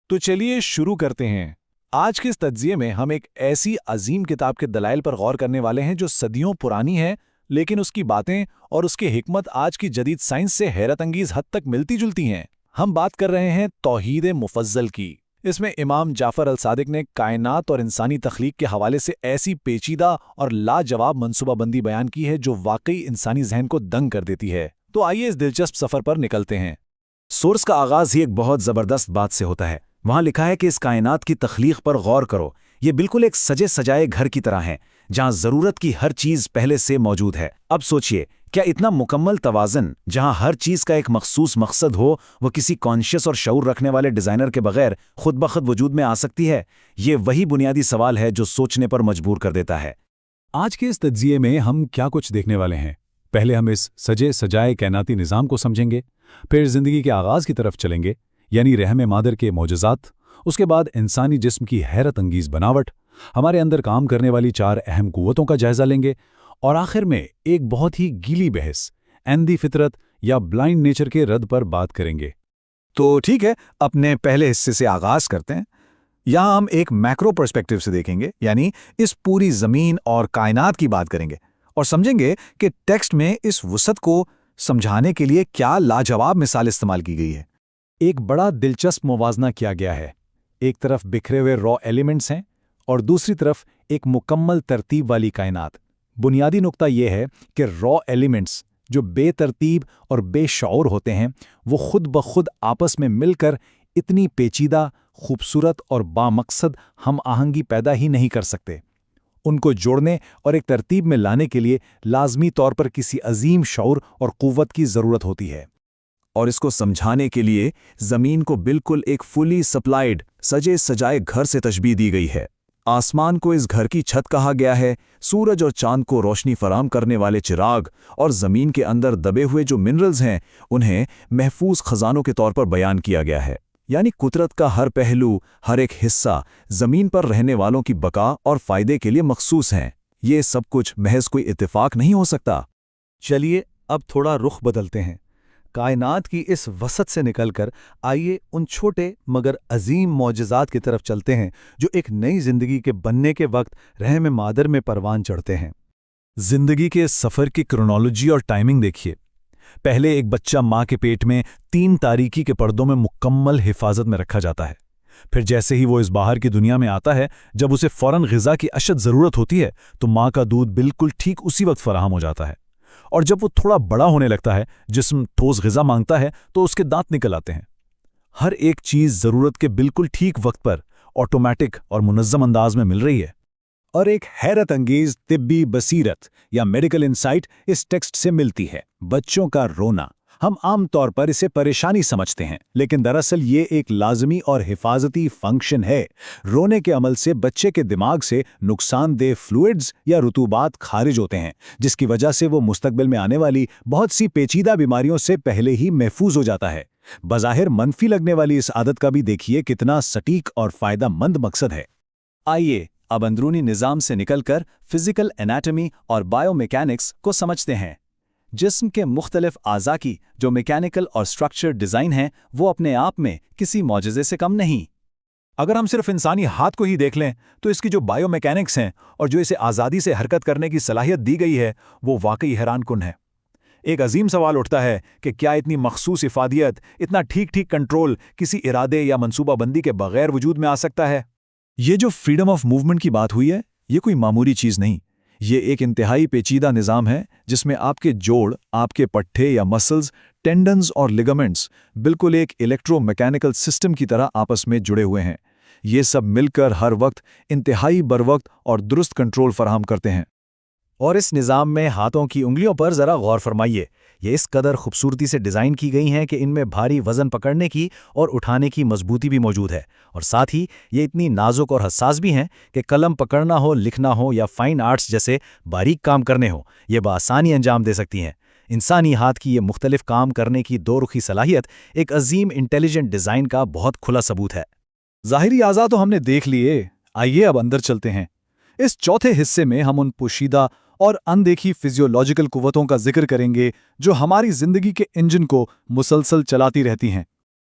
تو چلیے شروع کرتے ہیں۔ آج کے اس تجزیے میں ہم ایک ایسی عظیم کتاب کے دلائل پر غور کرنے والے ہیں جو صدیوں پرانی ہے، لیکن اس کی باتیں اور اس کی حکمت آج کی جدید سائنس سے حیرت انگیز حد تک ملتی جلتی ہیں۔ ہم بات کر رہے ہیں توحید مفضل کی۔ اس میں امام جعفر الصادق نے کائنات اور انسانی تخلیق کے حوالے سے ایسی پیچیدہ اور لاجواب منصوبہ بندی بیان کی ہے جو واقعی انسانی ذہن کو دنگ کر دیتی ہے۔ تو آئیے اس دلچسپ سفر پر نکلتے ہیں۔ سورس کا آغاز ہی ایک بہت زبردست بات سے ہوتا ہے۔ وہاں لکھا ہے کہ اس کائنات کی تخلیق پر غور کرو، یہ بالکل ایک سجے سجائے گھر کی طرح ہے جہاں ضرورت کی ہر چیز پہلے سے موجود ہے۔ اب سوچئے، کیا اتنا مکمل توازن جہاں ہر چیز کا ایک مخصوص مقصد ہو وہ کسی کانشیس اور شعور رکھنے والے ڈیزائنر کے بغیر خود بخود وجود میں آ سکتی ہے؟ یہ وہی بنیادی سوال ہے جو سوچنے پر مجبور کر دیتا ہے۔ آج کے اس تجزیے میں ہم کیا کچھ دیکھنے والے ہیں؟ پہلے ہم اس سجے سجائے کائناتی نظام کو سمجھیں گے، پھر زندگی کے آغاز کی طرف چلیں گے، یعنی رحم مادر کے معجزات، اس کے بعد انسانی جسم کی حیرت انگیز بناوٹ، ہمارے اندر کام کرنے والی 4 اہم قوتوں کا جائزہ لیں گے، اور آخر میں ایک بہت ہی گیلی بحث اندھی فطرت یا بلائنڈ نیچر کے رد پر بات کریں گے۔ تو ٹھیک ہے، اپنے پہلے حصے سے آغاز کرتے ہیں۔ یہاں ہم ایک میکرو پرسپیکٹیو سے دیکھیں گے، یعنی اس پوری زمین اور کائنات کی بات کریں گے اور سمجھیں گے کہ ٹیکسٹ میں اس وسعت کو سمجھانے کے لیے کیا لاجواب مثال استعمال کی گئی ہے۔ ایک بڑا دلچسپ موازنہ کیا گیا ہے۔ ایک طرف بکھرے ہوئے را ایلیمنٹس ہیں اور دوسری طرف ایک مکمل ترتیب والی کائنات۔ بنیادی نقطہ یہ ہے کہ را ایلیمنٹس جو بے ترتیب اور بے شعور ہوتے ہیں وہ خود بخود آپس میں مل کر اتنی پیچیدہ، خوبصورت اور بامقصد ہم آہنگی پیدا ہی نہیں کر سکتے۔ ان کو جوڑنے اور ایک ترتیب میں لانے کے لیے لازمی طور پر کسی عظیم شعور اور قوت کی ضرورت ہوتی ہے۔ اور اس کو سمجھانے کے لیے زمین کو بالکل ایک فلی سپلائیڈ سجے سجائے گھر سے تشبیہ دی گئی ہے۔ آسمان کو اس گھر کی چھت کہا گیا ہے، سورج اور چاند کو روشنی فراہم کرنے والے چراغ، اور زمین کے اندر دبے ہوئے جو منرلز ہیں انہیں محفوظ خزانوں کے طور پر بیان کیا گیا ہے۔ یعنی قدرت کا ہر پہلو، ہر ایک حصہ زمین پر رہنے والوں کی بقا اور فائدے کے لیے مخصوص ہیں۔ یہ سب کچھ محض کوئی اتفاق نہیں ہو سکتا۔ چلیے اب تھوڑا رخ بدلتے ہیں۔ کائنات کی اس وسعت سے نکل کر آئیے ان چھوٹے مگر عظیم معجزات کی طرف چلتے ہیں جو ایک نئی زندگی کے بننے کے وقت رحم مادر میں پروان چڑھتے ہیں۔ زندگی کے سفر کی کرونالوجی اور ٹائمنگ دیکھیے۔ پہلے ایک بچہ ماں کے پیٹ میں 3 تاریکی کے پردوں میں مکمل حفاظت میں رکھا جاتا ہے۔ پھر جیسے ہی وہ اس باہر کی دنیا میں آتا ہے، جب اسے فوراً غذا کی اشد ضرورت ہوتی ہے تو ماں کا دودھ بالکل ٹھیک اسی وقت فراہم ہو جاتا ہے، اور جب وہ تھوڑا بڑا ہونے لگتا ہے، جسم ٹھوس غذا مانگتا ہے تو اس کے دانت نکل آتے ہیں۔ ہر ایک چیز ضرورت کے بالکل ٹھیک وقت پر آٹومیٹک اور منظم انداز میں مل رہی ہے۔ اور ایک حیرت انگیز طبی بصیرت یا میڈیکل انسائٹ اس ٹیکسٹ سے ملتی ہے۔ بچوں کا رونا، ہم عام طور پر اسے پریشانی سمجھتے ہیں، لیکن دراصل یہ ایک لازمی اور حفاظتی فنکشن ہے۔ رونے کے عمل سے بچے کے دماغ سے نقصان دہ فلوئڈز یا رطوبات خارج ہوتے ہیں، جس کی وجہ سے وہ مستقبل میں آنے والی بہت سی پیچیدہ بیماریوں سے پہلے ہی محفوظ ہو جاتا ہے۔ بظاہر منفی لگنے والی اس عادت کا بھی دیکھیے کتنا سٹیک اور فائدہ مند مقصد ہے۔ آئیے اب اندرونی نظام سے نکل کر فزیکل انیٹمی اور بائیو میکینکس کو سمجھتے ہیں۔ جسم کے مختلف اعضاء کی جو میکینیکل اور سٹرکچر ڈیزائن ہیں وہ اپنے آپ میں کسی معجزے سے کم نہیں۔ اگر ہم صرف انسانی ہاتھ کو ہی دیکھ لیں تو اس کی جو بائیو میکینکس ہیں اور جو اسے آزادی سے حرکت کرنے کی صلاحیت دی گئی ہے وہ واقعی حیران کن ہے۔ ایک عظیم سوال اٹھتا ہے کہ کیا اتنی مخصوص افادیت، اتنا ٹھیک کنٹرول کسی ارادے یا منصوبہ بندی کے بغیر وجود میں آ سکتا ہے؟ یہ جو فریڈم آف موومنٹ کی بات ہوئی ہے یہ کوئی معمولی چیز نہیں، یہ ایک انتہائی پیچیدہ نظام ہے جس میں آپ کے جوڑ، آپ کے پٹھے یا مسلز، ٹینڈنز اور لیگامنٹس بالکل ایک الیکٹرو میکینیکل سسٹم کی طرح آپس میں جڑے ہوئے ہیں۔ یہ سب مل کر ہر وقت انتہائی بروقت اور درست کنٹرول فراہم کرتے ہیں۔ اور اس نظام میں ہاتھوں کی انگلیوں پر ذرا غور فرمائیے، یہ اس قدر خوبصورتی سے ڈیزائن کی گئی ہیں کہ ان میں بھاری وزن پکڑنے کی اور اٹھانے کی مضبوطی بھی موجود ہے، اور ساتھ ہی یہ اتنی نازک اور حساس بھی ہیں کہ قلم پکڑنا ہو، لکھنا ہو یا فائن آرٹس جیسے باریک کام کرنے ہو، یہ بآسانی انجام دے سکتی ہیں۔ انسانی ہاتھ کی یہ مختلف کام کرنے کی دو رخی صلاحیت ایک عظیم انٹیلیجنٹ ڈیزائن کا بہت کھلا ثبوت ہے۔ ظاہری اعضاء تو ہم نے دیکھ لیے، آئیے اب اندر چلتے ہیں۔ اس چوتھے حصے میں ہم ان پوشیدہ اور اندیکھی فزیولوجیکل قوتوں کا ذکر کریں گے جو ہماری زندگی کے انجن کو مسلسل چلاتی رہتی ہیں۔